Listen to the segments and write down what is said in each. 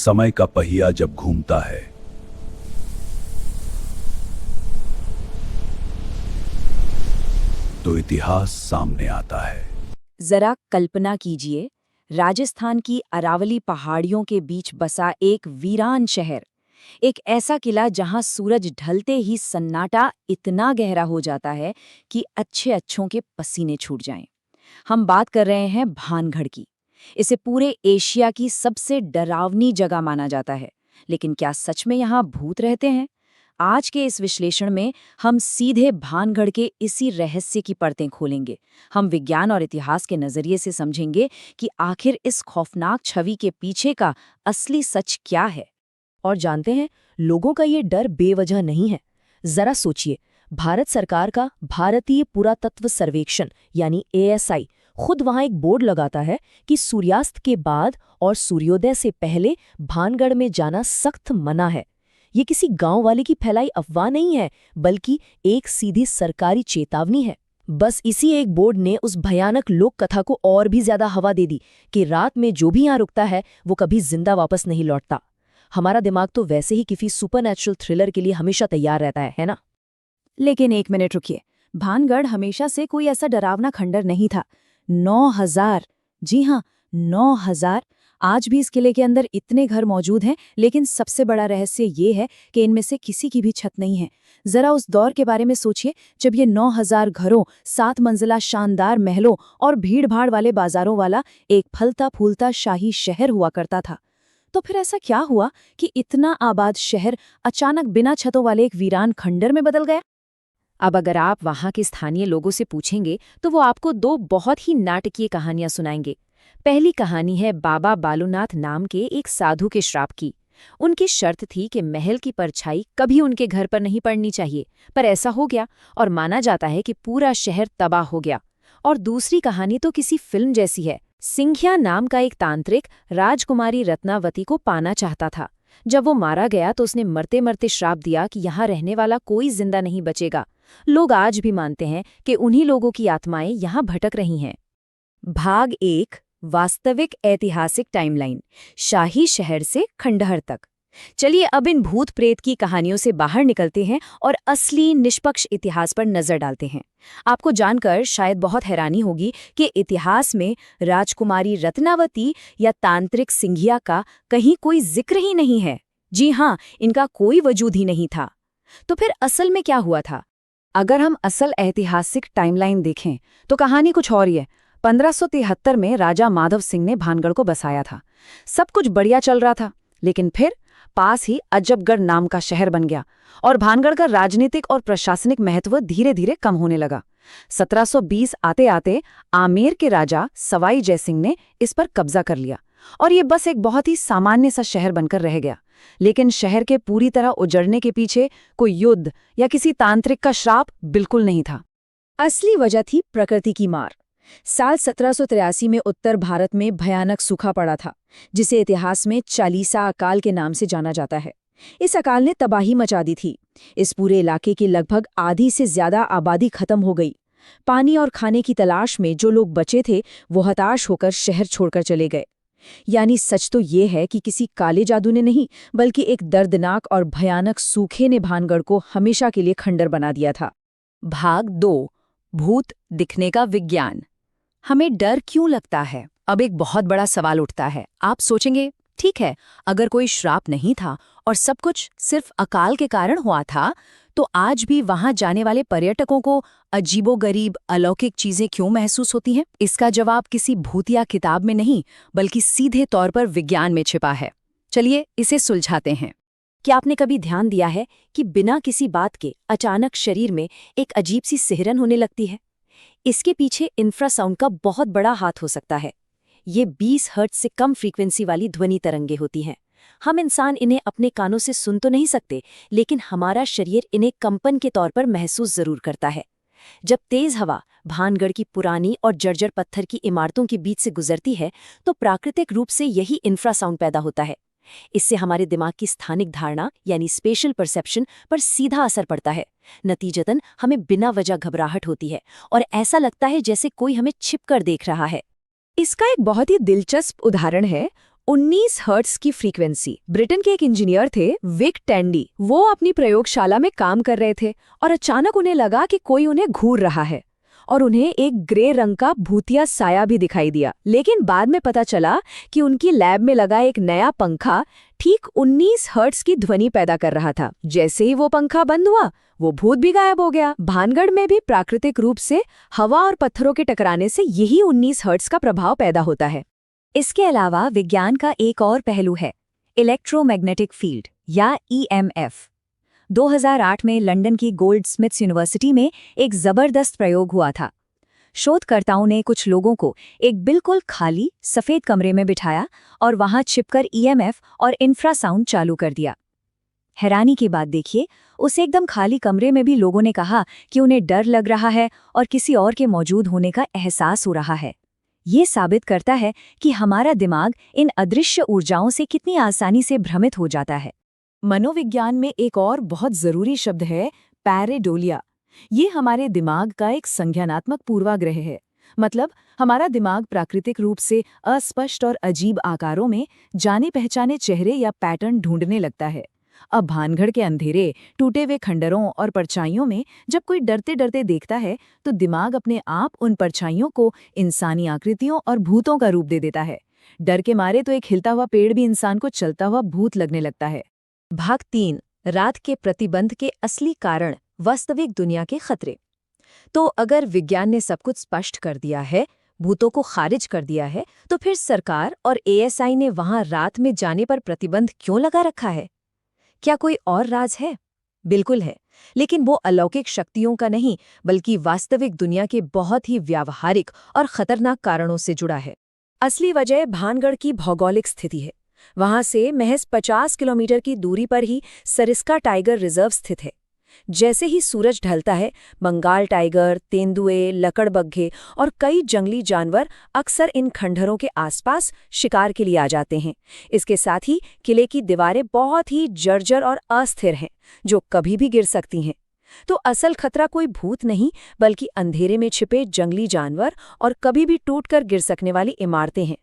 समय का पहिया जब घूमता है तो इतिहास सामने आता है। जरा कल्पना कीजिए, राजस्थान की अरावली पहाड़ियों के बीच बसा एक वीरान शहर, एक ऐसा किला जहां सूरज ढलते ही सन्नाटा इतना गहरा हो जाता है कि अच्छे अच्छों के पसीने छूट जाएं। हम बात कर रहे हैं भानगढ़ की। इसे पूरे एशिया की सबसे डरावनी जगह माना जाता है, लेकिन क्या सच में यहाँ भूत रहते हैं? आज के इस विश्लेषण में हम सीधे भानगढ़ के इसी रहस्य की परतें खोलेंगे। हम विज्ञान और इतिहास के नजरिए से समझेंगे कि आखिर इस खौफनाक छवि के पीछे का असली सच क्या है। और जानते हैं, लोगों का ये डर बेवजह नहीं है। जरा सोचिए, भारत सरकार का भारतीय पुरातत्व सर्वेक्षण यानी ASI खुद वहां एक बोर्ड लगाता है कि सूर्यास्त के बाद और सूर्योदय से पहले भानगढ़ में जाना सख्त मना है। ये किसी गांव वाले की फैलाई अफवाह नहीं है, बल्कि एक सीधी सरकारी चेतावनी है। बस इसी एक बोर्ड ने उस भयानक लोक कथा को और भी ज्यादा हवा दे दी कि रात में जो भी यहाँ रुकता है वो कभी जिंदा वापस नहीं लौटता। हमारा दिमाग तो वैसे ही किसी सुपरनैचुरल थ्रिलर के लिए हमेशा तैयार रहता है ना? लेकिन एक मिनट रुकिए, भानगढ़ हमेशा से कोई ऐसा डरावना खंडर नहीं था। 9,000, जी हाँ, 9,000। आज भी इस किले के अंदर इतने घर मौजूद हैं, लेकिन सबसे बड़ा रहस्य ये है कि इनमें से किसी की भी छत नहीं है। जरा उस दौर के बारे में सोचिए, जब ये 9,000 घरों, 7 मंजिला शानदार महलों और भीड़-भाड़ वाले बाजारों वाला एक फलता फूलता शाही शहर हुआ करता था। तो फिर ऐसा क्या हुआ कि इतना आबाद शहर अचानक बिना छतों वाले एक वीरान खंडर में बदल गया? अब अगर आप वहां के स्थानीय लोगों से पूछेंगे तो वो आपको 2 बहुत ही नाटकीय कहानियां सुनाएंगे। पहली कहानी है बाबा बालूनाथ नाम के एक साधु के श्राप की। उनकी शर्त थी कि महल की परछाई कभी उनके घर पर नहीं पड़नी चाहिए, पर ऐसा हो गया और माना जाता है कि पूरा शहर तबाह हो गया। और दूसरी कहानी तो किसी फिल्म जैसी है। सिंघिया नाम का एक तांत्रिक राजकुमारी रत्नावती को पाना चाहता था। जब वो मारा गया तो उसने मरते मरते श्राप दिया कि यहाँ रहने वाला कोई जिंदा नहीं बचेगा। लोग आज भी मानते हैं कि उन्हीं लोगों की आत्माएं यहाँ भटक रही हैं। भाग 1, वास्तविक ऐतिहासिक टाइमलाइन, शाही शहर से खंडहर तक। चलिए अब इन भूत प्रेत की कहानियों से बाहर निकलते हैं और असली निष्पक्ष इतिहास पर नजर डालते हैं। आपको जानकर शायद बहुत हैरानी होगी कि इतिहास में राजकुमारी रत्नावती या तांत्रिक सिंघिया का कहीं कोई जिक्र ही नहीं है। जी हाँ, इनका कोई वजूद ही नहीं था। तो फिर असल में क्या हुआ था? अगर हम असल ऐतिहासिक टाइमलाइन देखें तो कहानी कुछ और ही है। 1573 में राजा माधव सिंह ने भानगढ़ को बसाया था। सब कुछ बढ़िया चल रहा था, लेकिन फिर पास ही अजबगढ़ नाम का शहर बन गया और भानगढ़ का राजनीतिक और प्रशासनिक महत्व धीरे धीरे कम होने लगा। 1720 आते आते आमेर के राजा सवाई जयसिंह ने इस पर कब्जा कर लिया और ये बस एक बहुत ही सामान्य सा शहर बनकर रह गया। लेकिन शहर के पूरी तरह उजड़ने के पीछे कोई युद्ध या किसी तांत्रिक का श्राप बिल्कुल नहीं था। असली वजह थी प्रकृति की मार। साल 1783 में उत्तर भारत में भयानक सूखा पड़ा था, जिसे इतिहास में चालीसा अकाल के नाम से जाना जाता है। इस अकाल ने तबाही मचा दी थी। इस पूरे इलाके की लगभग आधी से ज्यादा आबादी खत्म हो गई। पानी और खाने की तलाश में जो लोग बचे थे वो हताश होकर शहर छोड़कर चले गए। यानी सच तो ये है कि किसी काले जादू ने नहीं, बल्कि एक दर्दनाक और भयानक सूखे ने भानगढ़ को हमेशा के लिए खंडर बना दिया था। भाग 2, भूत दिखने का विज्ञान। हमें डर क्यों लगता है? अब एक बहुत बड़ा सवाल उठता है। आप सोचेंगे, ठीक है, अगर कोई श्राप नहीं था और सब कुछ सिर्फ अकाल के कारण हुआ था, तो आज भी वहां जाने वाले पर्यटकों को अजीबोगरीब अलौकिक चीजें क्यों महसूस होती हैं? इसका जवाब किसी भूतिया किताब में नहीं, बल्कि सीधे तौर पर विज्ञान में छिपा है। चलिए इसे सुलझाते हैं। क्या आपने कभी ध्यान दिया है कि बिना किसी बात के अचानक शरीर में एक अजीब सी सिहरन होने लगती है? इसके पीछे इंफ्रासाउंड का बहुत बड़ा हाथ हो सकता है। ये 20 हर्ट्ज से कम फ्रीक्वेंसी वाली ध्वनि तरंगे होती हैं। हम इंसान इन्हें अपने कानों से सुन तो नहीं सकते, लेकिन हमारा शरीर इन्हें कंपन के तौर पर महसूस जरूर करता है। जब तेज हवा भानगढ़ की पुरानी और जर्जर पत्थर की इमारतों के बीच से गुजरती है, तो प्राकृतिक रूप से यही इंफ्रासाउंड पैदा होता है। इससे हमारे दिमाग की स्थानिक धारणा यानी स्पेशल परसेप्शन पर सीधा असर पड़ता है। नतीजतन हमें बिना वजह घबराहट होती है और ऐसा लगता है जैसे कोई हमें छिपकर देख रहा है। इसका एक बहुत ही दिलचस्प उदाहरण है 19 हर्ट्ज की फ्रीक्वेंसी। ब्रिटेन के एक इंजीनियर थे विक टैंडी, वो अपनी प्रयोगशाला में काम कर रहे थे और अचानक उन्हें लगा कि कोई उन्हें घूर रहा है और उन्हें एक ग्रे रंग का भूतिया साया भी दिखाई दिया। लेकिन बाद में पता चला कि उनकी लैब में लगा एक नया पंखा ठीक 19 हर्ट्ज की ध्वनि पैदा कर रहा था। जैसे ही वो पंखा बंद हुआ, वो भूत भी गायब हो गया। भानगढ़ में भी प्राकृतिक रूप से हवा और पत्थरों के टकराने से यही 19 हर्ट्ज का प्रभाव पैदा होता है। इसके अलावा विज्ञान का एक और पहलू है इलेक्ट्रोमैग्नेटिक फील्ड या EMF। 2008 में लंदन की गोल्डस्मिथ्स यूनिवर्सिटी में एक जबरदस्त प्रयोग हुआ था। शोधकर्ताओं ने कुछ लोगों को एक बिल्कुल खाली सफेद कमरे में बिठाया और वहां छिपकर EMF और इंफ्रासाउंड चालू कर दिया। हैरानी की बात देखिए, उस एकदम खाली कमरे में भी लोगों ने कहा कि उन्हें डर लग रहा है और किसी और के मौजूद होने का एहसास हो रहा है। ये साबित करता है कि हमारा दिमाग इन अदृश्य ऊर्जाओं से कितनी आसानी से भ्रमित हो जाता है। मनोविज्ञान में एक और बहुत जरूरी शब्द है पैरेडोलिया। ये हमारे दिमाग का एक संज्ञानात्मक पूर्वाग्रह है। मतलब हमारा दिमाग प्राकृतिक रूप से अस्पष्ट और अजीब आकारों में जाने पहचाने चेहरे या पैटर्न ढूंढने लगता है। अब भानगढ़ के अंधेरे, टूटे हुए खंडरों और परछाइयों में जब कोई डरते डरते देखता है तो दिमाग अपने आप उन परछाइयों को इंसानी आकृतियों और भूतों का रूप दे देता है। डर के मारे तो एक हिलता हुआ पेड़ भी इंसान को चलता हुआ भूत लगने लगता है। भाग 3, रात के प्रतिबंध के असली कारण, वास्तविक दुनिया के खतरे। तो अगर विज्ञान ने सब कुछ स्पष्ट कर दिया है, भूतों को खारिज कर दिया है, तो फिर सरकार और ASI ने वहां रात में जाने पर प्रतिबंध क्यों लगा रखा है? क्या कोई और राज है? बिल्कुल है, लेकिन वो अलौकिक शक्तियों का नहीं, बल्कि वास्तविक दुनिया के बहुत ही व्यावहारिक और खतरनाक कारणों से जुड़ा है। असली वजह भानगढ़ की भौगोलिक स्थिति है। वहां से महज 50 किलोमीटर की दूरी पर ही सरिस्का टाइगर रिजर्व स्थित है। जैसे ही सूरज ढलता है, बंगाल टाइगर, तेंदुए, लकड़बग्घे और कई जंगली जानवर अक्सर इन खंडहरों के आसपास शिकार के लिए आ जाते हैं। इसके साथ ही किले की दीवारें बहुत ही जर्जर और अस्थिर हैं, जो कभी भी गिर सकती हैं। तो असल खतरा कोई भूत नहीं, बल्कि अंधेरे में छिपे जंगली जानवर और कभी भी टूटकर गिर सकने वाली इमारतें हैं।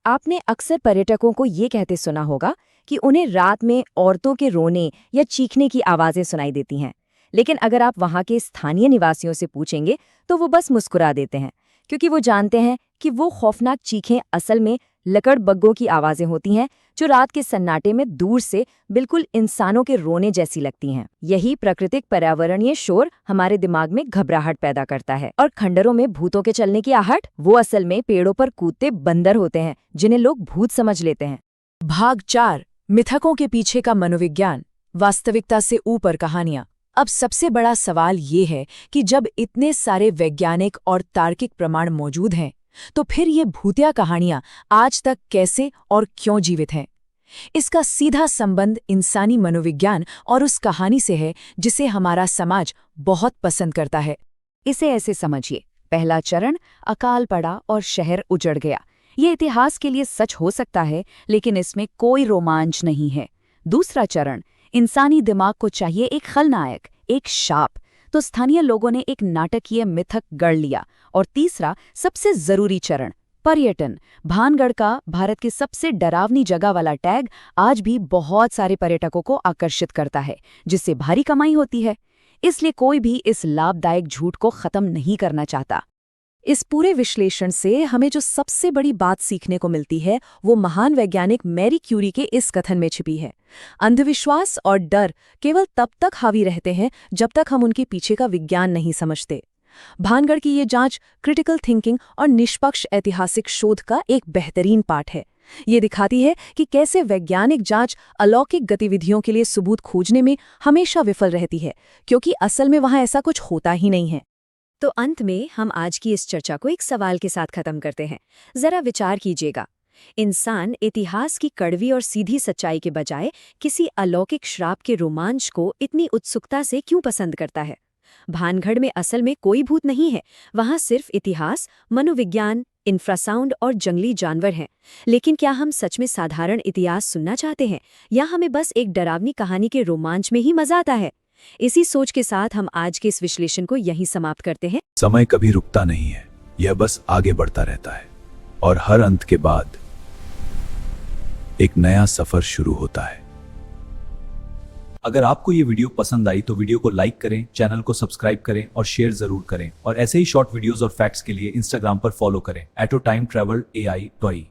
आपने अक्सर पर्यटकों को ये कहते सुना होगा कि उन्हें रात में औरतों के रोने या चीखने की आवाज़ें सुनाई देती हैं। लेकिन अगर आप वहाँ के स्थानीय निवासियों से पूछेंगे तो वो बस मुस्कुरा देते हैं, क्योंकि वो जानते हैं कि वो खौफनाक चीखें असल में लकड़बग्घों की आवाज़ें होती हैं, जो रात के सन्नाटे में दूर से बिल्कुल इंसानों के रोने जैसी लगती हैं। यही प्राकृतिक पर्यावरणीय शोर हमारे दिमाग में घबराहट पैदा करता है। और खंडरों में भूतों के चलने की आहट, वो असल में पेड़ों पर कूदते बंदर होते हैं, जिन्हें लोग भूत समझ लेते हैं। भाग 4, मिथकों के पीछे का मनोविज्ञान, वास्तविकता से ऊपर कहानियां। अब सबसे बड़ा सवाल ये है कि जब इतने सारे वैज्ञानिक और तार्किक प्रमाण मौजूद हैं, तो फिर ये भूतिया कहानियां आज तक कैसे और क्यों जीवित हैं? इसका सीधा संबंध इंसानी मनोविज्ञान और उस कहानी से है जिसे हमारा समाज बहुत पसंद करता है। इसे ऐसे समझिए, पहला चरण, अकाल पड़ा और शहर उजड़ गया। ये इतिहास के लिए सच हो सकता है, लेकिन इसमें कोई रोमांच नहीं है। दूसरा चरण, इंसानी दिमाग को चाहिए एक खलनायक, एक शाप, तो स्थानीय लोगों ने एक नाटकीय मिथक गढ़ लिया। और तीसरा, सबसे जरूरी चरण, पर्यटन। भानगढ़ का भारत की सबसे डरावनी जगह वाला टैग आज भी बहुत सारे पर्यटकों को आकर्षित करता है, जिससे भारी कमाई होती है। इसलिए कोई भी इस लाभदायक झूठ को खत्म नहीं करना चाहता। इस पूरे विश्लेषण से हमें जो सबसे बड़ी बात सीखने को मिलती है, वो महान वैज्ञानिक मैरी क्यूरी के इस कथन में छिपी है। अंधविश्वास और डर केवल तब तक हावी रहते हैं जब तक हम उनके पीछे का विज्ञान नहीं समझते। भानगढ़ की ये जांच क्रिटिकल थिंकिंग और निष्पक्ष ऐतिहासिक शोध का एक बेहतरीन पाठ है। ये दिखाती है कि कैसे वैज्ञानिक जांच अलौकिक गतिविधियों के लिए सबूत खोजने में हमेशा विफल रहती है, क्योंकि असल में वहां ऐसा कुछ होता ही नहीं है। तो अंत में हम आज की इस चर्चा को एक सवाल के साथ खत्म करते हैं। जरा विचार कीजिएगा, इंसान इतिहास की कड़वी और सीधी सच्चाई के बजाय किसी अलौकिक श्राप के रोमांच को इतनी उत्सुकता से क्यों पसंद करता है? भानगढ़ में असल में कोई भूत नहीं है, वहां सिर्फ इतिहास, मनोविज्ञान, इंफ्रासाउंड और जंगली जानवर हैं। लेकिन क्या हम सच में साधारण इतिहास सुनना चाहते हैं, या हमें बस एक डरावनी कहानी के रोमांच में ही मजा आता है? इसी सोच के साथ हम आज के इस विश्लेषण को यहीं समाप्त करते हैं। समय कभी रुकता नहीं है, यह बस आगे बढ़ता रहता है, और हर अंत के बाद एक नया सफर शुरू होता है। अगर आपको ये वीडियो पसंद आई तो वीडियो को लाइक करें, चैनल को सब्सक्राइब करें और शेयर जरूर करें। और ऐसे ही शॉर्ट वीडियोस और फैक्ट्स के लिए इंस्टाग्राम पर फॉलो करें @time travel AI toy।